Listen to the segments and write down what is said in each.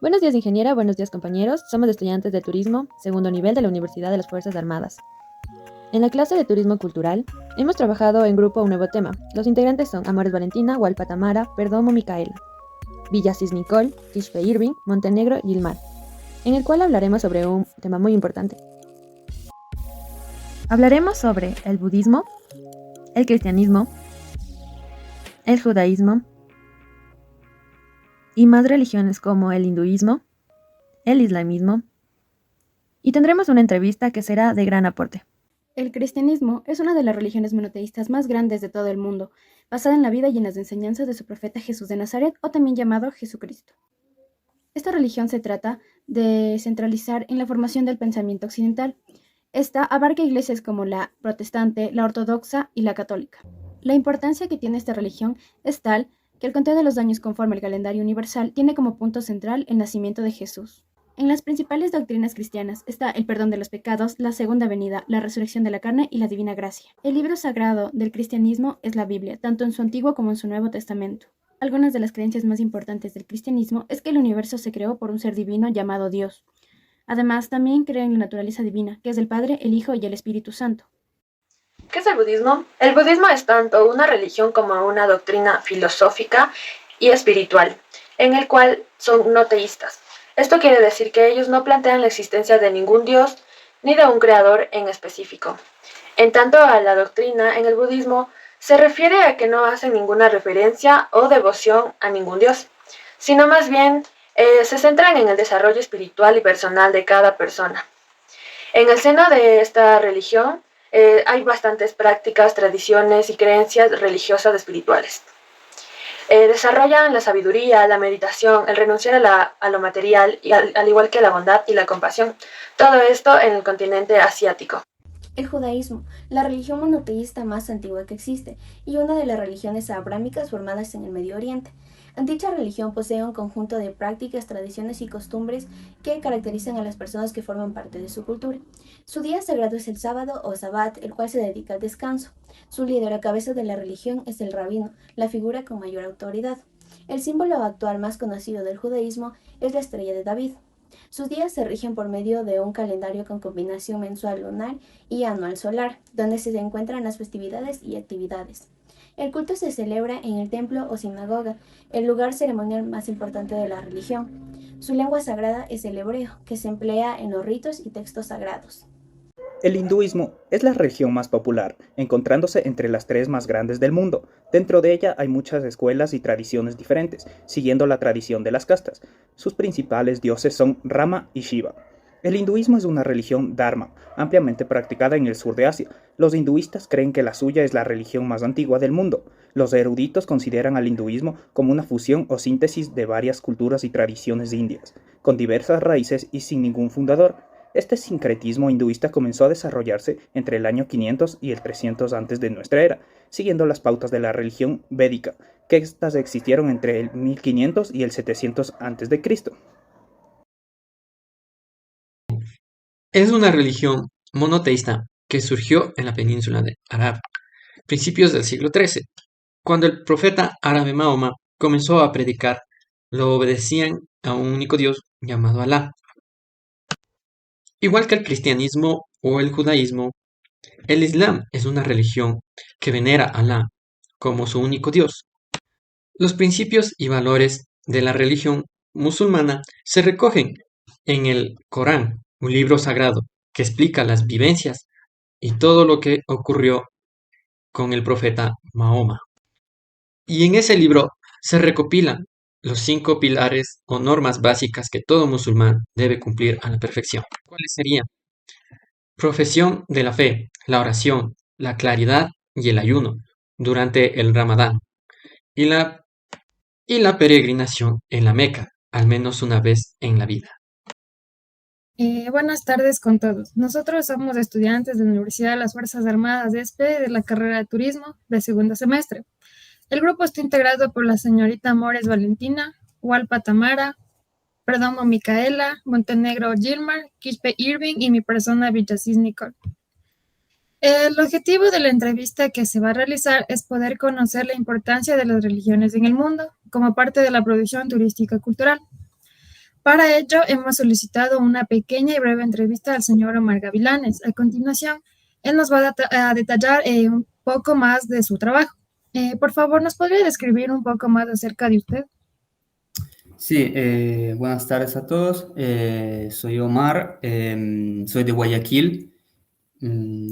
Buenos días, ingeniera. Buenos días, compañeros. Somos estudiantes de turismo, segundo nivel de la Universidad de las Fuerzas Armadas. En la clase de turismo cultural, hemos trabajado en grupo un nuevo tema. Los integrantes son Amores Valentina, Hualpa Tamara, Perdomo Micaela, Villa Nicol, Quixpe Irving, Montenegro y Ilmar, en el cual hablaremos sobre un tema muy importante. Hablaremos sobre el budismo, el cristianismo, el judaísmo y más religiones como el hinduismo, el islamismo, y tendremos una entrevista que será de gran aporte. El cristianismo es una de las religiones monoteístas más grandes de todo el mundo, basada en la vida y en las enseñanzas de su profeta Jesús de Nazaret, o también llamado Jesucristo. Esta religión se trata de centralizar en la formación del pensamiento occidental. Esta abarca iglesias como la protestante, la ortodoxa y la católica. La importancia que tiene esta religión es tal que el conteo de los años conforme al calendario universal tiene como punto central el nacimiento de Jesús. En las principales doctrinas cristianas está el perdón de los pecados, la segunda venida, la resurrección de la carne y la divina gracia. El libro sagrado del cristianismo es la Biblia, tanto en su Antiguo como en su Nuevo Testamento. Algunas de las creencias más importantes del cristianismo es que el universo se creó por un ser divino llamado Dios. Además, también creen en la naturaleza divina, que es el Padre, el Hijo y el Espíritu Santo. ¿Qué es el budismo? El budismo es tanto una religión como una doctrina filosófica y espiritual, en el cual son no teístas. Esto quiere decir que ellos no plantean la existencia de ningún dios ni de un creador en específico. En tanto a la doctrina, en el budismo se refiere a que no hacen ninguna referencia o devoción a ningún dios, sino más bien se centran en el desarrollo espiritual y personal de cada persona. En el seno de esta religión hay bastantes prácticas, tradiciones y creencias religiosas espirituales. Desarrollan la sabiduría, la meditación, el renunciar a lo material, y al igual que la bondad y la compasión. Todo esto en el continente asiático. El judaísmo, la religión monoteísta más antigua que existe, y una de las religiones abrámicas formadas en el Medio Oriente. Dicha religión posee un conjunto de prácticas, tradiciones y costumbres que caracterizan a las personas que forman parte de su cultura. Su día sagrado es el sábado o sabbat, el cual se dedica al descanso. Su líder o cabeza de la religión es el rabino, la figura con mayor autoridad. El símbolo actual más conocido del judaísmo es la estrella de David. Sus días se rigen por medio de un calendario con combinación mensual lunar y anual solar, donde se encuentran las festividades y actividades. El culto se celebra en el templo o sinagoga, el lugar ceremonial más importante de la religión. Su lengua sagrada es el hebreo, que se emplea en los ritos y textos sagrados. El hinduismo es la religión más popular, encontrándose entre las tres más grandes del mundo. Dentro de ella hay muchas escuelas y tradiciones diferentes, siguiendo la tradición de las castas. Sus principales dioses son Rama y Shiva. El hinduismo es una religión dharma, ampliamente practicada en el sur de Asia. Los hinduistas creen que la suya es la religión más antigua del mundo. Los eruditos consideran al hinduismo como una fusión o síntesis de varias culturas y tradiciones indias, con diversas raíces y sin ningún fundador. Este sincretismo hinduista comenzó a desarrollarse entre el año 500 y el 300 antes de nuestra era, siguiendo las pautas de la religión védica, que estas existieron entre el 1500 y el 700 antes de Cristo. Es una religión monoteísta que surgió en la península de Arab, principios del siglo XIII. Cuando el profeta árabe Mahoma comenzó a predicar, lo obedecían a un único Dios llamado Alá. Igual que el cristianismo o el judaísmo, el Islam es una religión que venera a Alá como su único Dios. Los principios y valores de la religión musulmana se recogen en el Corán, un libro sagrado que explica las vivencias y todo lo que ocurrió con el profeta Mahoma. Y en ese libro se recopilan los 5 pilares o normas básicas que todo musulmán debe cumplir a la perfección. ¿Cuáles serían? Profesión de la fe, la oración, la claridad y el ayuno durante el Ramadán y la peregrinación en la Meca, al menos una vez en la vida. Buenas tardes con todos. Nosotros somos estudiantes de la Universidad de las Fuerzas Armadas de ESPE de la carrera de Turismo de segundo semestre. El grupo está integrado por la señorita Amores Valentina, Hualpa Tamara, Perdomo Micaela, Montenegro Gilmar, Quispe Irving y mi persona Villasis Nicol. El objetivo de la entrevista que se va a realizar es poder conocer la importancia de las religiones en el mundo como parte de la producción turística cultural. Para ello, hemos solicitado una pequeña y breve entrevista al señor Omar Gavilanes. A continuación, él nos va a detallar un poco más de su trabajo. Por favor, ¿nos podría describir un poco más acerca de usted? Sí, buenas tardes a todos. Soy Omar, soy de Guayaquil.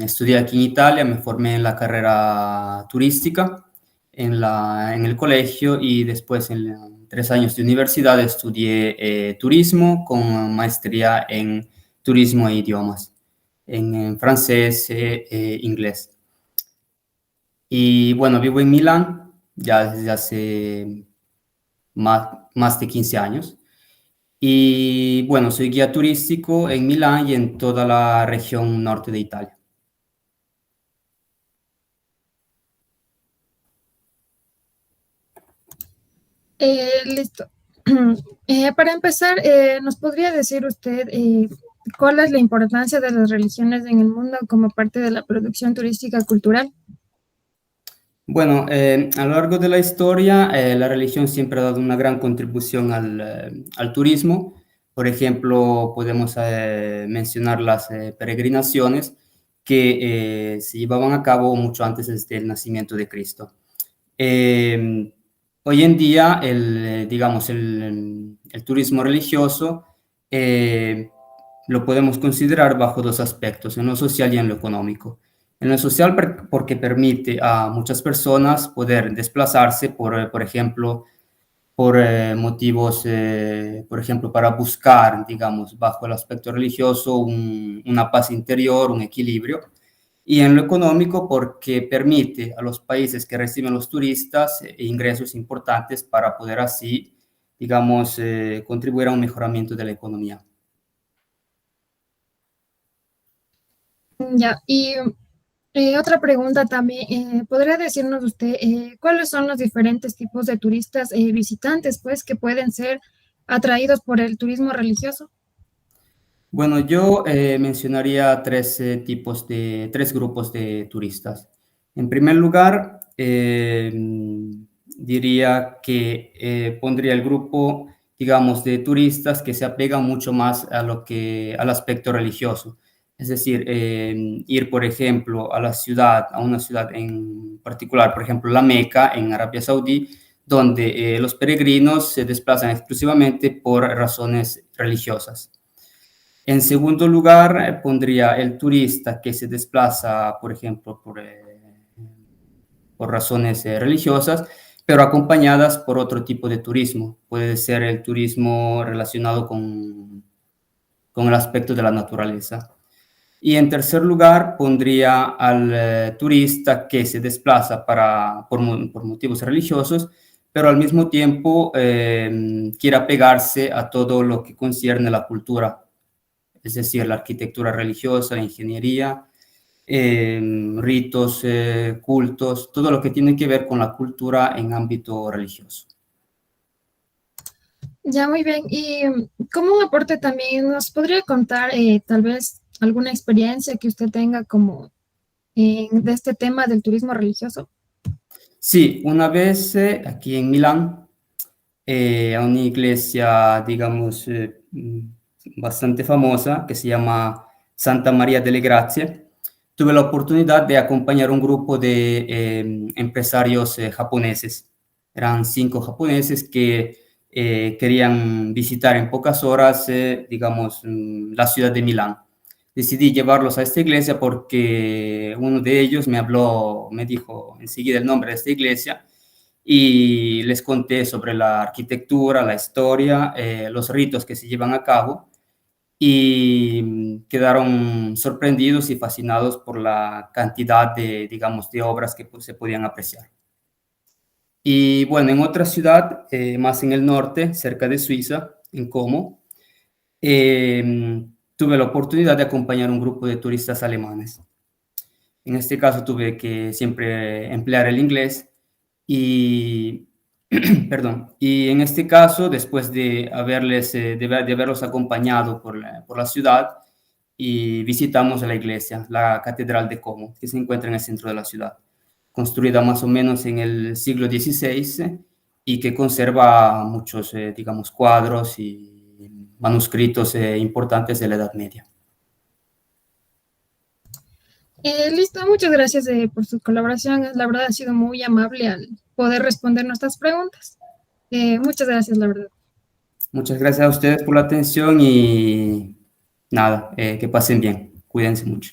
Estudié aquí en Italia, me formé en la carrera turística en el colegio y después en 3 años de universidad estudié turismo con maestría en turismo e idiomas, en francés e inglés. Y bueno, vivo en Milán ya desde hace más de 15 años. Y bueno, soy guía turístico en Milán y en toda la región norte de Italia. Listo. Para empezar, ¿nos podría decir usted cuál es la importancia de las religiones en el mundo como parte de la producción turística cultural? Bueno, a lo largo de la historia, la religión siempre ha dado una gran contribución al turismo. Por ejemplo, podemos mencionar las peregrinaciones que se llevaban a cabo mucho antes del nacimiento de Cristo. Eh, Hoy en día, digamos, el turismo religioso lo podemos considerar bajo dos aspectos, en lo social y en lo económico. En lo social, porque permite a muchas personas poder desplazarse, por ejemplo, por motivos, por ejemplo, para buscar, digamos, bajo el aspecto religioso, una paz interior, un equilibrio. Y en lo económico, porque permite a los países que reciben los turistas ingresos importantes para poder así, digamos, contribuir a un mejoramiento de la economía. Ya, y otra pregunta también, ¿podría decirnos usted cuáles son los diferentes tipos de turistas visitantes, pues, que pueden ser atraídos por el turismo religioso? Bueno, yo mencionaría tres grupos de turistas. En primer lugar, diría que pondría el grupo, digamos, de turistas que se apegan mucho más al aspecto religioso. Es decir, ir, por ejemplo, a una ciudad en particular, por ejemplo, la Meca en Arabia Saudí, donde los peregrinos se desplazan exclusivamente por razones religiosas. En segundo lugar, pondría el turista que se desplaza, por ejemplo, por razones religiosas, pero acompañadas por otro tipo de turismo. Puede ser el turismo relacionado con el aspecto de la naturaleza. Y en tercer lugar, pondría al turista que se desplaza por motivos religiosos, pero al mismo tiempo quiere apegarse a todo lo que concierne la cultura, es decir, la arquitectura religiosa, la ingeniería, ritos, cultos, todo lo que tiene que ver con la cultura en ámbito religioso. Ya, muy bien. Y como un aporte también, ¿nos podría contar tal vez alguna experiencia que usted tenga como de este tema del turismo religioso? Sí, una vez aquí en Milán, a una iglesia, digamos, bastante famosa que se llama Santa María delle Grazie, tuve la oportunidad de acompañar un grupo de empresarios japoneses. Eran 5 japoneses que querían visitar en pocas horas, digamos, la ciudad de Milán. Decidí llevarlos a esta iglesia porque uno de ellos me dijo enseguida el nombre de esta iglesia y les conté sobre la arquitectura, la historia, los ritos que se llevan a cabo y quedaron sorprendidos y fascinados por la cantidad de, digamos, de obras que pues, se podían apreciar. Y bueno, en otra ciudad, más en el norte, cerca de Suiza, en Como, tuve la oportunidad de acompañar un grupo de turistas alemanes. En este caso tuve que siempre emplear el inglés y, perdón, y en este caso, después de haberlos acompañado por la ciudad, y visitamos la iglesia, la Catedral de Como, que se encuentra en el centro de la ciudad, construida más o menos en el siglo XVI y que conserva muchos, digamos, cuadros y manuscritos importantes de la Edad Media. Listo, muchas gracias por su colaboración. La verdad ha sido muy amable al poder responder nuestras preguntas. Muchas gracias, la verdad. Muchas gracias a ustedes por la atención y nada, que pasen bien. Cuídense mucho.